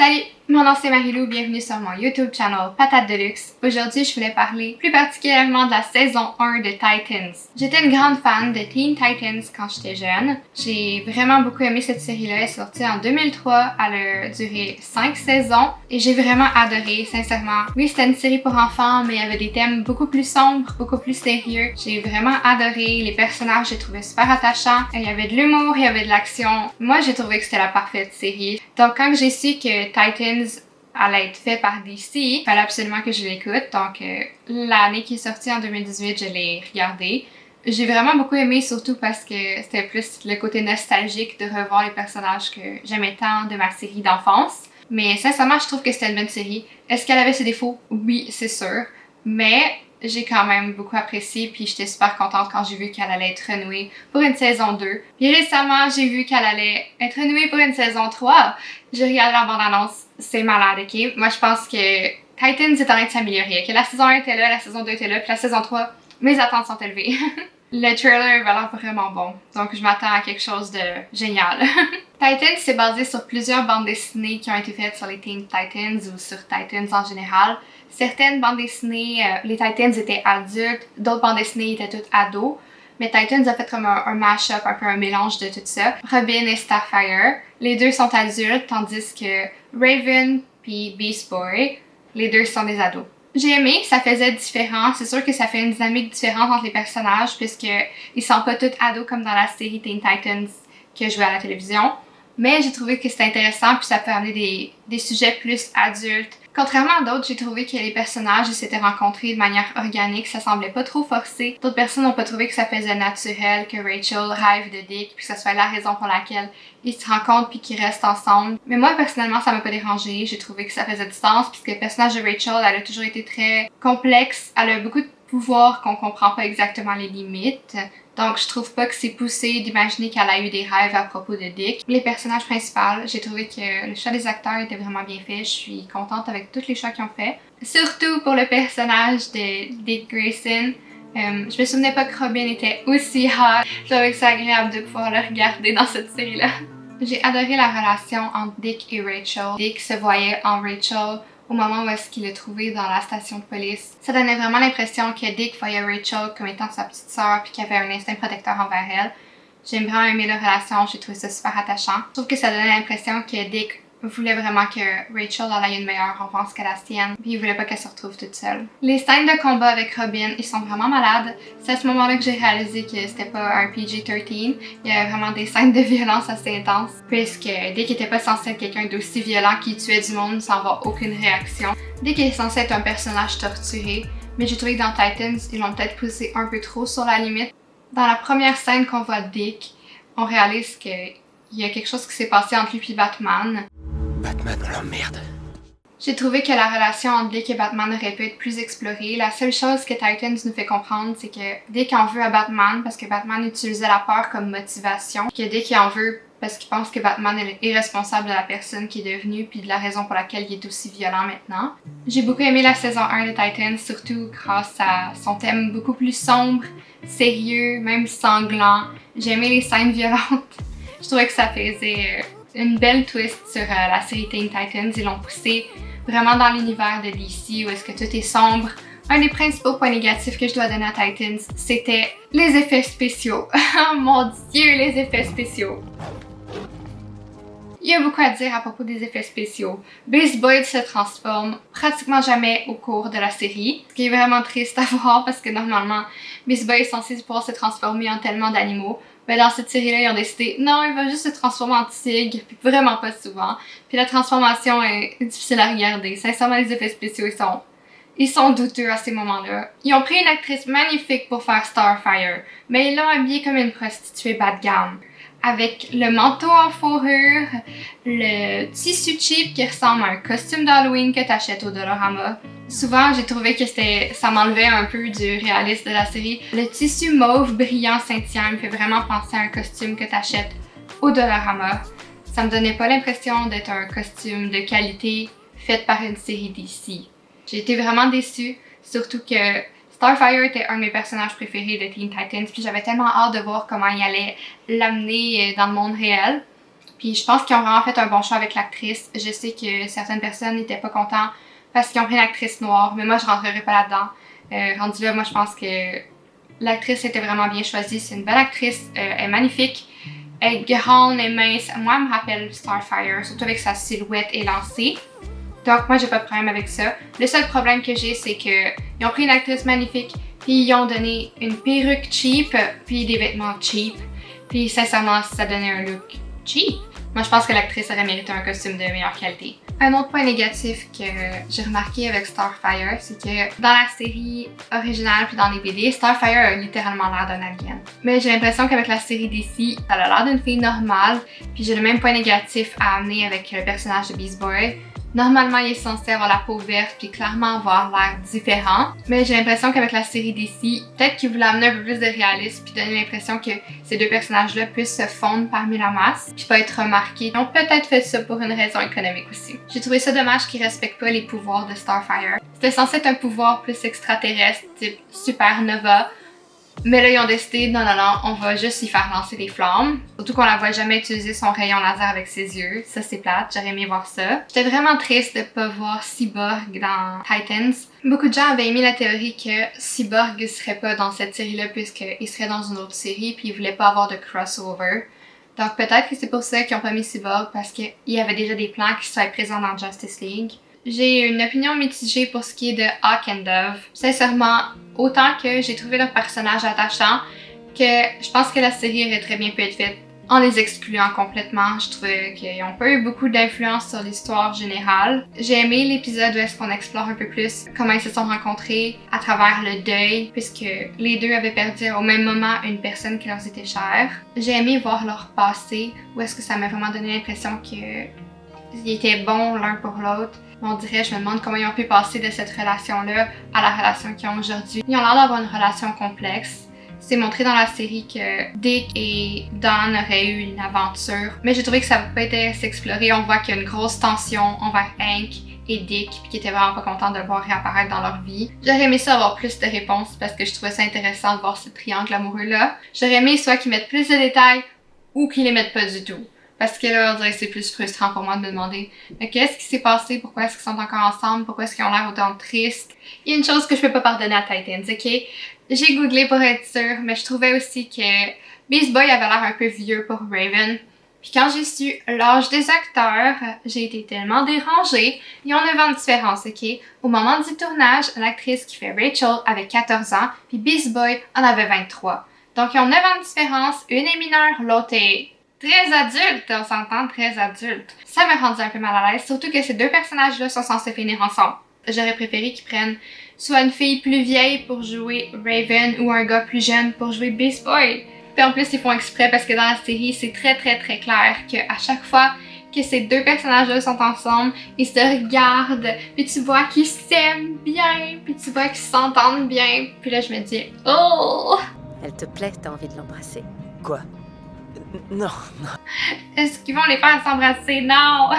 Salut, mon nom c'est Marilou, bienvenue sur mon YouTube channel Patate de Luxe. Aujourd'hui, je voulais parler plus particulièrement de la saison 1 de Titans. J'étais une grande fan de Teen Titans quand j'étais jeune. J'ai vraiment beaucoup aimé cette série-là, elle est sortie en 2003, elle a duré 5 saisons et j'ai vraiment adoré, sincèrement. Oui, c'était une série pour enfants, mais il y avait des thèmes beaucoup plus sombres, beaucoup plus sérieux. J'ai vraiment adoré, les personnages, j'ai trouvé super attachants. Il y avait de l'humour, il y avait de l'action. Moi, j'ai trouvé que c'était la parfaite série. Donc quand j'ai su que Titans allait être fait par DC, il fallait absolument que je l'écoute. Donc l'année qui est sortie en 2018, je l'ai regardé. J'ai vraiment beaucoup aimé, surtout parce que c'était plus le côté nostalgique de revoir les personnages que j'aimais tant de ma série d'enfance. Mais sincèrement, je trouve que c'était une bonne série. Est-ce qu'elle avait ses défauts? Oui, c'est sûr. Mais j'ai quand même beaucoup apprécié, puis j'étais super contente quand j'ai vu qu'elle allait être renouée pour une saison 2. Puis récemment, j'ai vu qu'elle allait être renouée pour une saison 3. J'ai regardé la bande-annonce, c'est malade, ok? Moi, je pense que Titans est en train de s'améliorer, ok? La saison 1 était là, la saison 2 était là, puis la saison 3, mes attentes sont élevées. Le trailer va l'air vraiment bon, donc je m'attends à quelque chose de génial. Titans, c'est basé sur plusieurs bandes dessinées qui ont été faites sur les Teen Titans ou sur Titans en général. Certaines bandes dessinées, les Titans étaient adultes, d'autres bandes dessinées étaient toutes ados. Mais Titans a fait comme un mash-up, un peu un mélange de tout ça. Robin et Starfire, les deux sont adultes, tandis que Raven puis Beast Boy, les deux sont des ados. J'ai aimé, ça faisait différent. C'est sûr que ça fait une dynamique différente entre les personnages puisqu'ils sont pas tous ados comme dans la série Teen Titans que je vois à la télévision. Mais j'ai trouvé que c'était intéressant puis ça peut amener des sujets plus adultes. Contrairement à d'autres, j'ai trouvé que les personnages s'étaient rencontrés de manière organique, ça semblait pas trop forcé. D'autres personnes n'ont pas trouvé que ça faisait naturel, que Rachel rêve de Dick, puis que ça soit la raison pour laquelle ils se rencontrent puis qu'ils restent ensemble. Mais moi, personnellement, ça m'a pas dérangé. J'ai trouvé que ça faisait du sens, puisque le personnage de Rachel, elle a toujours été très complexe. Elle a beaucoup de pouvoirs qu'on comprend pas exactement les limites. Donc, je trouve pas que c'est poussé d'imaginer qu'elle a eu des rêves à propos de Dick. Les personnages principaux, j'ai trouvé que le choix des acteurs était vraiment bien fait. Je suis contente avec tous les choix qu'ils ont fait. Surtout pour le personnage de Dick Grayson. Je me souvenais pas que Robin était aussi hot. Je trouvais que c'est agréable de pouvoir le regarder dans cette série-là. J'ai adoré la relation entre Dick et Rachel. Dick se voyait en Rachel au moment où est-ce qu'il l'a trouvé dans la station de police. Ça donnait vraiment l'impression que Dick voyait Rachel comme étant sa petite sœur puis qu'il avait un instinct protecteur envers elle. J'ai vraiment aimé leur relation, j'ai trouvé ça super attachant. Je trouve que ça donnait l'impression que Dick voulait vraiment que Rachel ait une meilleure enfance que la sienne, puis il voulait pas qu'elle se retrouve toute seule. Les scènes de combat avec Robin, ils sont vraiment malades. C'est à ce moment-là que j'ai réalisé que c'était pas un PG-13. Il y avait vraiment des scènes de violence assez intenses, puisque Dick était pas censé être quelqu'un d'aussi violent qui tuait du monde sans avoir aucune réaction. Dick est censé être un personnage torturé, mais j'ai trouvé que dans Titans, ils l'ont peut-être poussé un peu trop sur la limite. Dans la première scène qu'on voit Dick, on réalise qu'il y a quelque chose qui s'est passé entre lui et Batman. Batman, on l'emmerde. J'ai trouvé que la relation entre Dick et Batman aurait pu être plus explorée. La seule chose que Titans nous fait comprendre, c'est que Dick en veut à Batman parce que Batman utilisait la peur comme motivation. Que Dick en veut parce qu'il pense que Batman est responsable de la personne qui est devenue puis de la raison pour laquelle il est aussi violent maintenant. J'ai beaucoup aimé la saison 1 de Titans, surtout grâce à son thème beaucoup plus sombre, sérieux, même sanglant. J'ai aimé les scènes violentes. Je trouvais que ça faisait une belle twist sur la série Teen Titans. Ils l'ont poussé vraiment dans l'univers de DC où est-ce que tout est sombre. Un des principaux points négatifs que je dois donner à Titans, c'était les effets spéciaux. Oh mon Dieu, les effets spéciaux! Il y a beaucoup à dire à propos des effets spéciaux. Beast Boy se transforme pratiquement jamais au cours de la série, ce qui est vraiment triste à voir parce que normalement, Beast Boy est censé pouvoir se transformer en tellement d'animaux. Mais dans cette série-là, ils ont décidé non, il va juste se transformer en tigre, puis vraiment pas souvent. Puis la transformation est difficile à regarder. Sincèrement, les effets spéciaux, ils sont douteux à ces moments-là. Ils ont pris une actrice magnifique pour faire Starfire, mais ils l'ont habillée comme une prostituée bas de gamme. Avec le manteau en fourrure, le tissu cheap qui ressemble à un costume d'Halloween que t'achètes au Dollarama. Souvent, j'ai trouvé que ça m'enlevait un peu du réalisme de la série. Le tissu mauve brillant scintillant me fait vraiment penser à un costume que t'achètes au Dollarama. Ça me donnait pas l'impression d'être un costume de qualité fait par une série DC. J'ai été vraiment déçue, surtout que Starfire était un de mes personnages préférés de Teen Titans, puis j'avais tellement hâte de voir comment il allait l'amener dans le monde réel. Puis je pense qu'ils ont vraiment fait un bon choix avec l'actrice. Je sais que certaines personnes n'étaient pas contentes parce qu'ils ont pris une actrice noire, mais moi je rentrerai pas là-dedans. Rendu là, moi je pense que l'actrice était vraiment bien choisie. C'est une belle actrice, elle est magnifique, elle est grande et mince. Moi, elle me rappelle Starfire, surtout avec sa silhouette élancée. Donc moi j'ai pas de problème avec ça. Le seul problème que j'ai, c'est que ils ont pris une actrice magnifique, puis ils ont donné une perruque cheap, puis des vêtements cheap. Puis sincèrement, ça donnait un look cheap. Moi je pense que l'actrice aurait mérité un costume de meilleure qualité. Un autre point négatif que j'ai remarqué avec Starfire, c'est que dans la série originale puis dans les BD, Starfire a littéralement l'air d'un alien. Mais j'ai l'impression qu'avec la série DC, elle a l'air d'une fille normale. Puis j'ai le même point négatif à amener avec le personnage de Beast Boy. Normalement, il est censé avoir la peau verte puis clairement avoir l'air différent. Mais j'ai l'impression qu'avec la série DC, peut-être qu'ils voulaient amener un peu plus de réalisme puis donner l'impression que ces deux personnages-là puissent se fondre parmi la masse puis pas être remarqués. Ils ont peut-être fait ça pour une raison économique aussi. J'ai trouvé ça dommage qu'ils respectent pas les pouvoirs de Starfire. C'était censé être un pouvoir plus extraterrestre, type supernova. Mais là, ils ont décidé, non, on va juste y faire lancer des flammes. Surtout qu'on la voit jamais utiliser son rayon laser avec ses yeux. Ça, c'est plate, j'aurais aimé voir ça. J'étais vraiment triste de pas voir Cyborg dans Titans. Beaucoup de gens avaient émis la théorie que Cyborg serait pas dans cette série-là puisqu'il serait dans une autre série puis ils voulaient pas avoir de crossover. Donc peut-être que c'est pour ça qu'ils ont pas mis Cyborg parce qu'il y avait déjà des plans qui seraient présents dans Justice League. J'ai une opinion mitigée pour ce qui est de Hawk and Dove. Sincèrement, autant que j'ai trouvé leur personnage attachant, que je pense que la série aurait très bien pu être faite en les excluant complètement. Je trouvais qu'ils n'ont pas eu beaucoup d'influence sur l'histoire générale. J'ai aimé l'épisode où est-ce qu'on explore un peu plus comment ils se sont rencontrés à travers le deuil, puisque les deux avaient perdu au même moment une personne qui leur était chère. J'ai aimé voir leur passé, où est-ce que ça m'a vraiment donné l'impression qu'ils étaient bons l'un pour l'autre. On dirait, je me demande comment ils ont pu passer de cette relation-là à la relation qu'ils ont aujourd'hui. Ils ont l'air d'avoir une relation complexe. C'est montré dans la série que Dick et Dawn auraient eu une aventure, mais j'ai trouvé que ça n'a pas été assez exploré. On voit qu'il y a une grosse tension envers Hank et Dick, puis qui étaient vraiment pas contents de le voir réapparaître dans leur vie. J'aurais aimé ça avoir plus de réponses parce que je trouvais ça intéressant de voir ce triangle amoureux-là. J'aurais aimé soit qu'ils mettent plus de détails ou qu'ils les mettent pas du tout. Parce que là, on dirait que c'est plus frustrant pour moi de me demander qu'est-ce qui s'est passé, pourquoi est-ce qu'ils sont encore ensemble, pourquoi est-ce qu'ils ont l'air autant tristes. Il y a une chose que je peux pas pardonner à Titans, ok? J'ai googlé pour être sûre, mais je trouvais aussi que Beast Boy avait l'air un peu vieux pour Raven. Puis quand j'ai su l'âge des acteurs, j'ai été tellement dérangée. Ils ont 9 ans de différence, ok? Au moment du tournage, l'actrice qui fait Rachel avait 14 ans, puis Beast Boy en avait 23. Donc ils ont 9 ans de différence, une est mineure, l'autre est très adulte, on s'entend, très adulte. Ça m'a rendu un peu mal à l'aise, surtout que ces deux personnages-là sont censés finir ensemble. J'aurais préféré qu'ils prennent soit une fille plus vieille pour jouer Raven ou un gars plus jeune pour jouer Beast Boy. Puis en plus, ils font exprès parce que dans la série, c'est très clair qu'à chaque fois que ces deux personnages-là sont ensemble, ils se regardent, puis tu vois qu'ils s'aiment bien, puis tu vois qu'ils s'entendent bien. Puis là, je me dis, oh! Elle te plaît, t'as envie de l'embrasser. Quoi? Non. Est-ce qu'ils vont les faire s'embrasser? Non!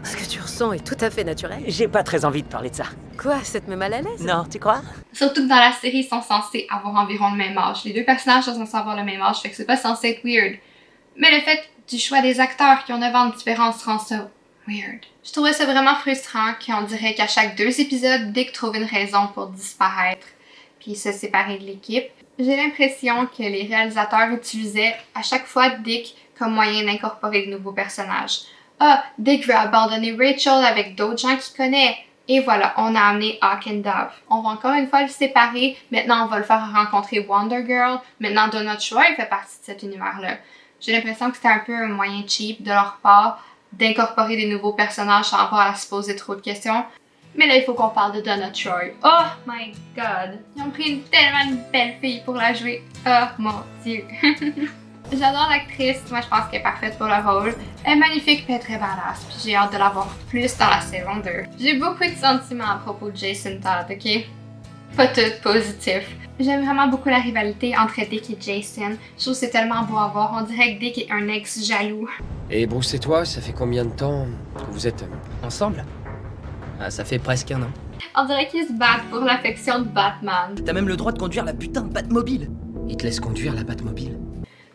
Ce que tu ressens est tout à fait naturel. J'ai pas très envie de parler de ça. Quoi, ça te met mal à l'aise? Non, tu crois? Surtout que dans la série, ils sont censés avoir environ le même âge. Les deux personnages sont censés avoir le même âge, fait que c'est pas censé être weird. Mais le fait du choix des acteurs qui ont 9 ans de différence rend ça weird. Je trouvais ça vraiment frustrant qu'on dirait qu'à chaque 2 épisodes, Dick trouve une raison pour disparaître puis se séparer de l'équipe. J'ai l'impression que les réalisateurs utilisaient à chaque fois Dick comme moyen d'incorporer de nouveaux personnages. Ah, Dick veut abandonner Rachel avec d'autres gens qu'il connaît. Et voilà, on a amené Hawk and Dove. On va encore une fois le séparer. Maintenant, on va le faire rencontrer Wonder Girl. Maintenant, Donna Troy fait partie de cet univers-là. J'ai l'impression que c'était un peu un moyen cheap de leur part d'incorporer des nouveaux personnages sans avoir à se poser trop de questions. Mais là, il faut qu'on parle de Donna Troy. Oh my god! Ils ont pris tellement une belle fille pour la jouer. Oh mon dieu! J'adore l'actrice, moi je pense qu'elle est parfaite pour le rôle. Elle est magnifique et très badass, puis j'ai hâte de la voir plus dans la saison 2. J'ai beaucoup de sentiments à propos de Jason Todd, ok? Pas tout positif. J'aime vraiment beaucoup la rivalité entre Dick et Jason. Je trouve que c'est tellement beau à voir, on dirait que Dick est un ex jaloux. Et Bruce et toi, ça fait combien de temps que vous êtes ensemble? Ah, ça fait presque 1 an. On dirait qu'ils se battent pour l'affection de Batman. T'as même le droit de conduire la putain de Batmobile. Il te laisse conduire la Batmobile?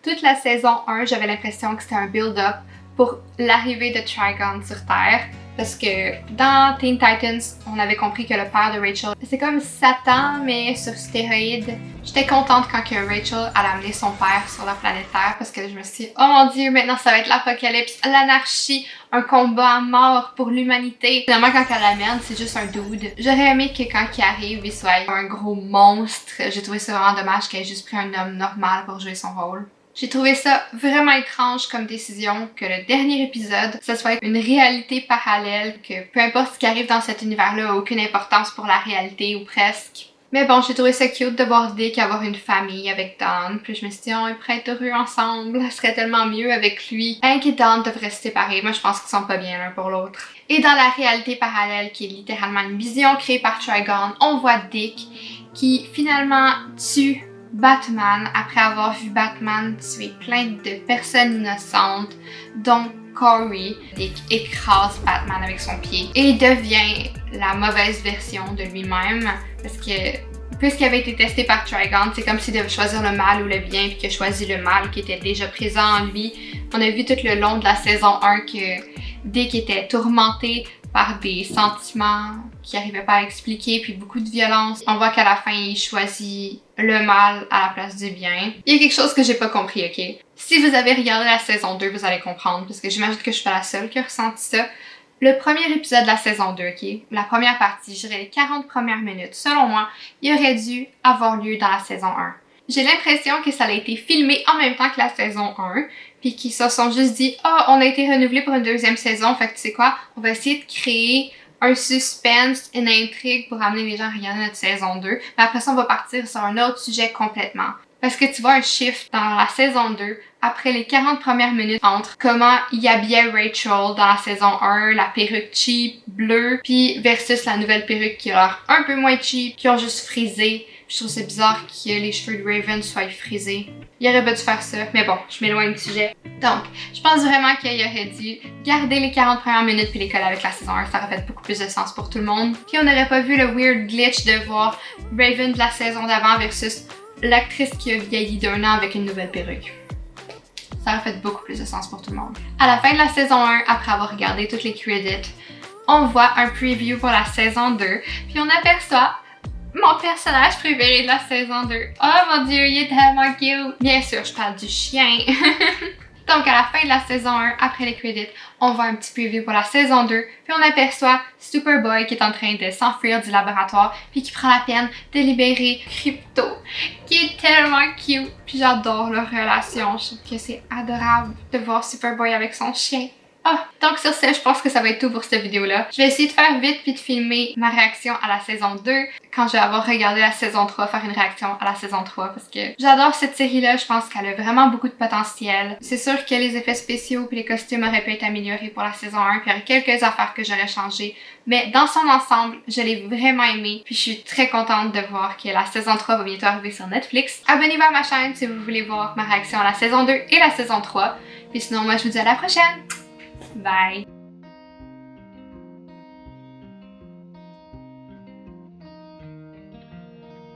Toute la saison 1, j'avais l'impression que c'était un build-up pour l'arrivée de Trigon sur Terre. Parce que dans Teen Titans, on avait compris que le père de Rachel, c'est comme Satan, mais sur stéroïdes. J'étais contente quand que Rachel a amené son père sur la planète Terre parce que je me suis dit, oh mon dieu, maintenant ça va être l'apocalypse, l'anarchie, un combat à mort pour l'humanité. Finalement, quand elle l'amène, c'est juste un dude. J'aurais aimé que quand il arrive, il soit un gros monstre. J'ai trouvé ça vraiment dommage qu'elle ait juste pris un homme normal pour jouer son rôle. J'ai trouvé ça vraiment étrange comme décision que le dernier épisode, ce soit une réalité parallèle, que peu importe ce qui arrive dans cet univers-là a aucune importance pour la réalité ou presque. Mais bon, j'ai trouvé ça cute de voir Dick avoir une famille avec Dawn, puis je me suis dit, oh, ils pourraient être heureux ensemble, ça serait tellement mieux avec lui. Hank et Dawn devraient se séparer, moi je pense qu'ils sont pas bien l'un pour l'autre. Et dans la réalité parallèle, qui est littéralement une vision créée par Trigon, on voit Dick qui finalement tue Batman après avoir vu Batman tuer plein de personnes innocentes, dont Corey. Dick écrase Batman avec son pied et devient la mauvaise version de lui-même parce que puisqu'il avait été testé par Trigon, c'est comme s'il devait choisir le mal ou le bien puis qu'il a choisi le mal qui était déjà présent en lui. On a vu tout le long de la saison 1 que Dick était tourmenté par des sentiments qu'il n'arrivait pas à expliquer, puis beaucoup de violence. On voit qu'à la fin, il choisit le mal à la place du bien. Il y a quelque chose que j'ai pas compris, ok? Si vous avez regardé la saison 2, vous allez comprendre, parce que j'imagine que je suis pas la seule qui a ressenti ça. Le premier épisode de la saison 2, ok? La première partie, je dirais les 40 premières minutes, selon moi, il aurait dû avoir lieu dans la saison 1. J'ai l'impression que ça a été filmé en même temps que la saison 1, puis qu'ils se sont juste dit « Ah, on a été renouvelé pour une deuxième saison, fait que tu sais quoi, on va essayer de créer un suspense, une intrigue pour amener les gens à regarder notre saison 2, mais après ça, on va partir sur un autre sujet complètement. » Parce que tu vois un shift dans la saison 2, après les 40 premières minutes, entre comment il habillait Rachel dans la saison 1, la perruque cheap, bleue, puis versus la nouvelle perruque qui a l'air un peu moins cheap, qui ont juste frisé. Je trouve c'est bizarre que les cheveux de Raven soient frisés. Il aurait pas dû faire ça, mais bon, je m'éloigne du sujet. Donc, je pense vraiment qu'il aurait dû garder les 40 premières minutes puis les coller avec la saison 1. Ça aurait fait beaucoup plus de sens pour tout le monde. Puis on n'aurait pas vu le weird glitch de voir Raven de la saison d'avant versus l'actrice qui a vieilli d'un an avec une nouvelle perruque. Ça aurait fait beaucoup plus de sens pour tout le monde. À la fin de la saison 1, après avoir regardé toutes les credits, on voit un preview pour la saison 2, puis on aperçoit mon personnage préféré de la saison 2. Oh mon dieu, il est tellement cute! Bien sûr, je parle du chien. Donc à la fin de la saison 1, après les credits, on voit un petit preview pour la saison 2, puis on aperçoit Superboy qui est en train de s'enfuir du laboratoire, puis qui prend la peine de libérer Crypto, qui est tellement cute. Puis j'adore leur relation, je trouve que c'est adorable de voir Superboy avec son chien. Ah, donc sur ce, je pense que ça va être tout pour cette vidéo-là. Je vais essayer de faire vite puis de filmer ma réaction à la saison 2 quand je vais avoir regardé la saison 3, faire une réaction à la saison 3 parce que j'adore cette série-là, je pense qu'elle a vraiment beaucoup de potentiel. C'est sûr que les effets spéciaux puis les costumes auraient pu être améliorés pour la saison 1 puis il y aurait quelques affaires que j'aurais changées, mais dans son ensemble, je l'ai vraiment aimé puis je suis très contente de voir que la saison 3 va bientôt arriver sur Netflix. Abonnez-vous à ma chaîne si vous voulez voir ma réaction à la saison 2 et la saison 3. Puis sinon, moi je vous dis à la prochaine! Bye!